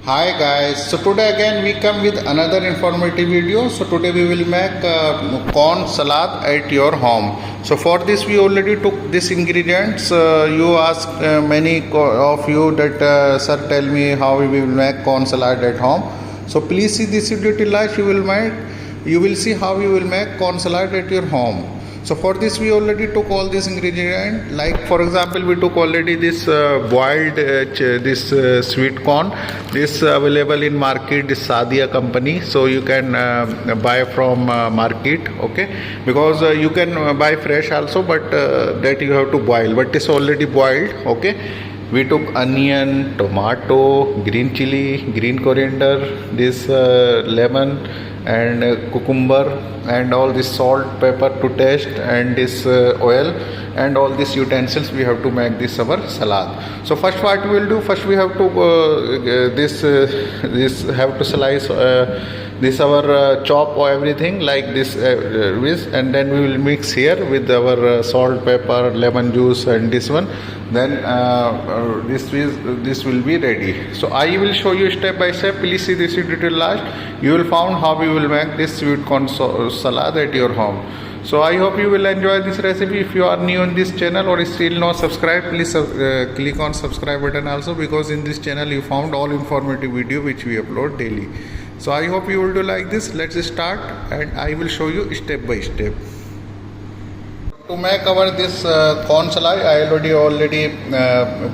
Hi guys, so today again we come with another informative video. So today we will make corn salad at your home. So for this we already took these ingredients. You asked many of you that sir tell me how we will make corn salad at home. So please see this video till last. You will see how you will make corn salad at your home. So for this we already took all these ingredients, like for example we took already this boiled sweet corn. This available in market, this Sadia company, so you can buy from market, okay, because you can buy fresh also, but that you have to boil, but it's already boiled, okay. We took onion, tomato, green chili, green coriander, this lemon and cucumber, and all this salt, pepper to taste, and this oil, and all these utensils we have to make this our salad. So first what we will do, first we have to this have to slice this our chop or everything like this and then we will mix here with our salt, pepper, lemon juice, and this one. Then this will be ready. So I will show you step by step. Please see this video till last. You will find how we will make this sweet corn salad at your home. So I hope you will enjoy this recipe. If you are new on this channel or still not subscribed, please click on subscribe button also, because in this channel you found all informative video which we upload daily. So I hope you will do like this. Let's start and I will show you step by step. To make our this corn salad, I already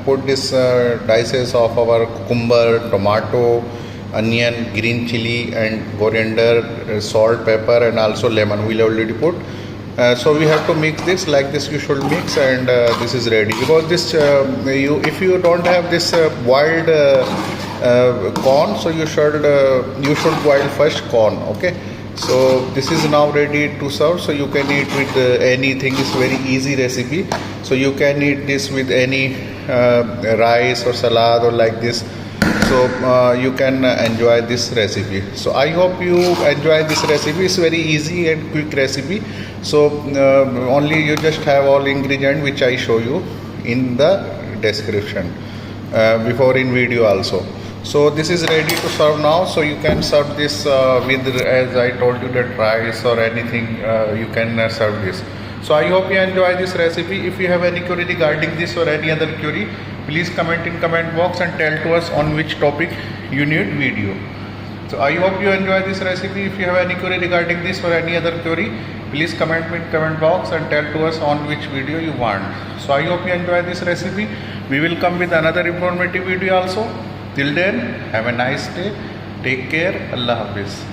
put this dices of our cucumber, tomato, onion, green chili, and coriander, salt, pepper, and also lemon. We'll already put. So we have to mix this like this. You should mix, and this is ready. Because this, if you don't have this boiled corn, so you should boil first corn. Okay. So this is now ready to serve. So you can eat with anything. It's very easy recipe. So you can eat this with any rice or salad or like this. So you can enjoy this recipe. So I hope you enjoy this recipe. It's very easy and quick recipe. So only you just have all ingredients which I show you in the description before in video also. So this is ready to serve now. So you can serve this with, as I told you, that rice or anything you can serve this. So I hope you enjoy this recipe. If you have any query regarding this or any other query, please comment in comment box and tell to us on which topic you need video. So I hope you enjoy this recipe. If you have any query regarding this or any other query, please comment in comment box and tell to us on which video you want. So I hope you enjoy this recipe. We will come with another informative video also. Till then, have a nice day. Take care. Allah Hafiz.